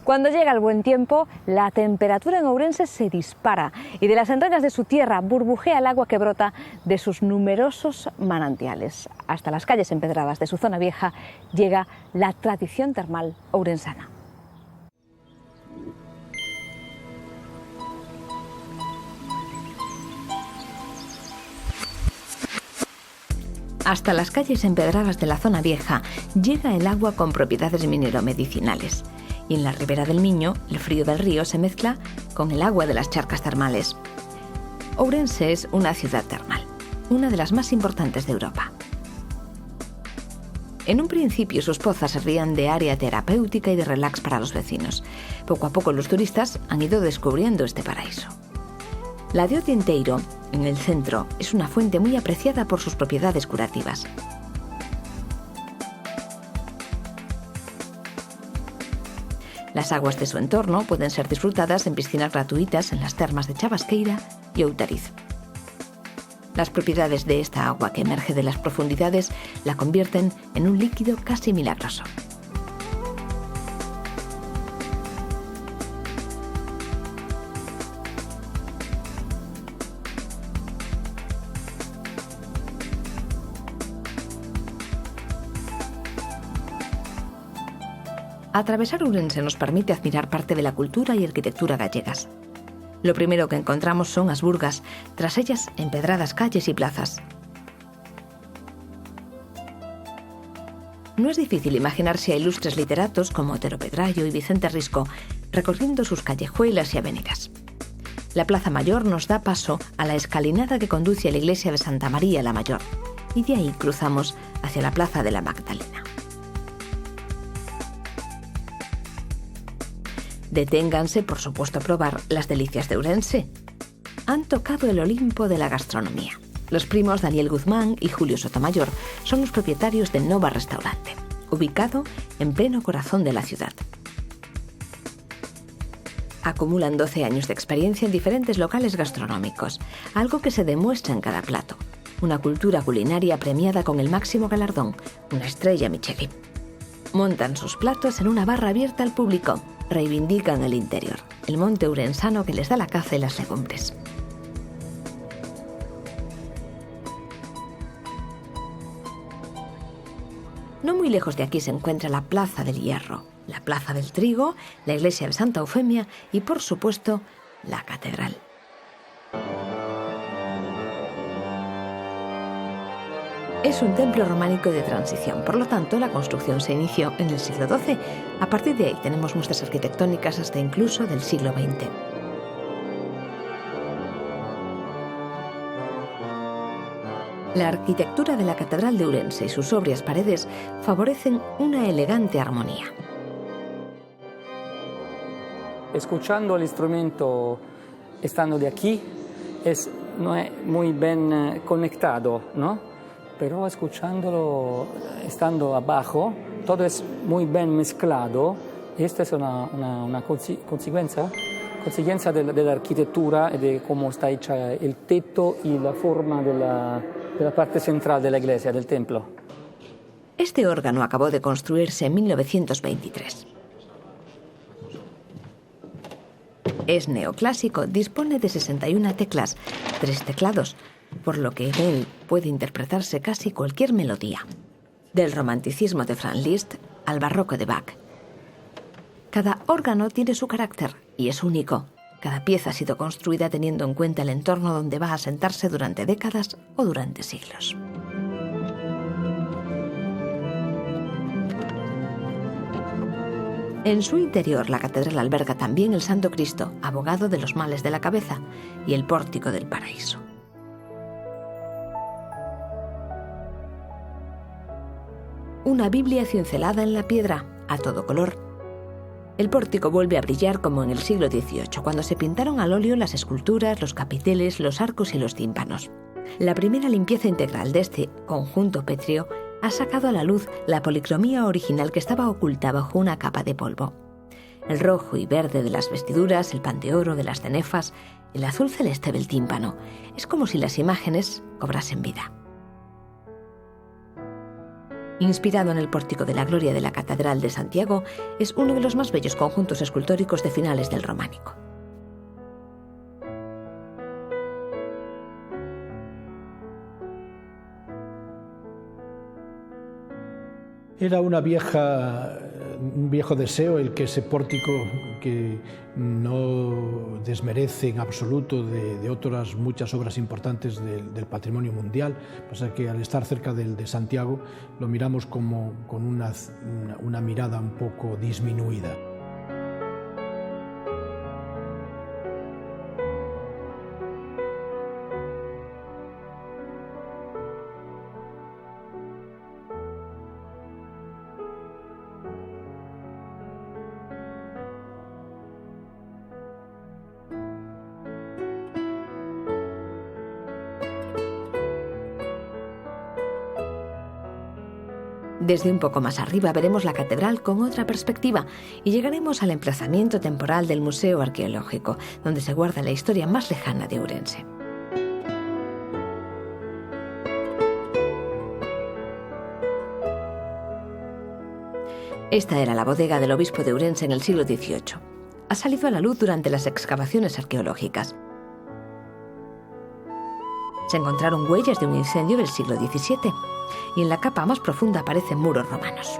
Cuando llega el buen tiempo, la temperatura en Ourense se dispara y de las entrañas de su tierra burbujea el agua que brota de sus numerosos manantiales. Hasta las calles empedradas de su zona vieja llega la tradición termal ourensana. Hasta las calles empedradas de la zona vieja llega el agua con propiedades mineromedicinales. Y en la ribera del Miño, el frío del río se mezcla con el agua de las charcas termales. Ourense es una ciudad termal, una de las más importantes de Europa. En un principio sus pozas servían de área terapéutica y de relax para los vecinos. Poco a poco los turistas han ido descubriendo este paraíso. La de Otinteiro, en el centro, es una fuente muy apreciada por sus propiedades curativas. Las aguas de su entorno pueden ser disfrutadas en piscinas gratuitas en las termas de Chavasqueira y Outariz. Las propiedades de esta agua que emerge de las profundidades la convierten en un líquido casi milagroso. Atravesar Ourense nos permite admirar parte de la cultura y arquitectura gallegas. Lo primero que encontramos son as burgas, tras ellas empedradas calles y plazas. No es difícil imaginarse a ilustres literatos como Otero Pedrayo y Vicente Risco recorriendo sus callejuelas y avenidas. La Plaza Mayor nos da paso a la escalinata que conduce a la iglesia de Santa María la Mayor, y de ahí cruzamos hacia la Plaza de la Magdalena. Deténganse, por supuesto, a probar las delicias de Ourense. Han tocado el Olimpo de la gastronomía. Los primos Daniel Guzmán y Julio Sotomayor son los propietarios del Nova Restaurante, ubicado en pleno corazón de la ciudad. Acumulan 12 años de experiencia en diferentes locales gastronómicos, algo que se demuestra en cada plato. Una cultura culinaria premiada con el máximo galardón, una estrella Michelin. Montan sus platos en una barra abierta al público. Reivindican el interior, el monte ourensano que les da la caza y las legumbres. No muy lejos de aquí se encuentra la Plaza del Hierro, la Plaza del Trigo, la iglesia de Santa Eufemia y, por supuesto, la catedral. Es un templo románico de transición, por lo tanto la construcción se inició en el siglo XII. A partir de ahí tenemos muestras arquitectónicas hasta incluso del siglo XX. La arquitectura de la Catedral de Ourense y sus sobrias paredes favorecen una elegante armonía. Escuchando el instrumento estando de aquí no es muy bien conectado, ¿no? Pero escuchándolo estando abajo, todo es muy bien mezclado. Esta es una consecuencia de la arquitectura y de cómo está hecha el techo y la forma de la parte central de la iglesia, del templo. Este órgano acabó de construirse en 1923. Es neoclásico, dispone de 61 teclas, 3 teclados, por lo que en él puede interpretarse casi cualquier melodía, del romanticismo de Franz Liszt al barroco de Bach. Cada órgano tiene su carácter y es único. Cada pieza ha sido construida teniendo en cuenta el entorno donde va a sentarse durante décadas o durante siglos. En su interior, la catedral alberga también el Santo Cristo, abogado de los males de la cabeza, y el pórtico del paraíso. Una Biblia cincelada en la piedra, a todo color. El pórtico vuelve a brillar como en el siglo XVIII, cuando se pintaron al óleo las esculturas, los capiteles, los arcos y los tímpanos. La primera limpieza integral de este conjunto pétreo ha sacado a la luz la policromía original que estaba oculta bajo una capa de polvo. El rojo y verde de las vestiduras, el pan de oro de las cenefas, el azul celeste del tímpano. Es como si las imágenes cobrasen vida. Inspirado en el Pórtico de la Gloria de la Catedral de Santiago, es uno de los más bellos conjuntos escultóricos de finales del románico. Era un viejo deseo el que ese pórtico, que no desmerece en absoluto de otras muchas obras importantes del patrimonio mundial. Pasa que al estar cerca de Santiago lo miramos como con una mirada un poco disminuida. Desde un poco más arriba veremos la catedral con otra perspectiva y llegaremos al emplazamiento temporal del Museo Arqueológico, donde se guarda la historia más lejana de Ourense. Esta era la bodega del obispo de Ourense en el siglo XVIII. Ha salido a la luz durante las excavaciones arqueológicas. Se encontraron huellas de un incendio del siglo XVII y en la capa más profunda aparecen muros romanos.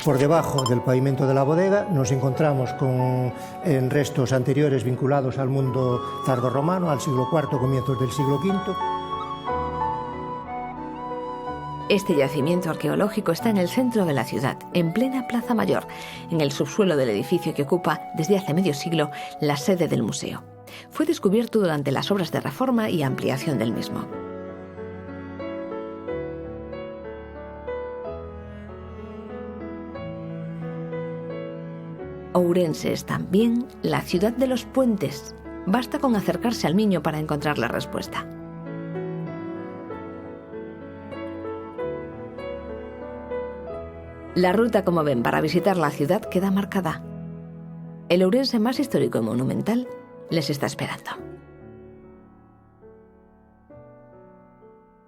Por debajo del pavimento de la bodega nos encontramos con restos anteriores vinculados al mundo tardorromano, al siglo IV, comienzos del siglo V. Este yacimiento arqueológico está en el centro de la ciudad, en plena Plaza Mayor, en el subsuelo del edificio que ocupa desde hace medio siglo la sede del museo. Fue descubierto durante las obras de reforma y ampliación del mismo. Ourense es también la ciudad de los puentes. Basta con acercarse al Miño para encontrar la respuesta. La ruta, como ven, para visitar la ciudad queda marcada. El Ourense más histórico y monumental les está esperando.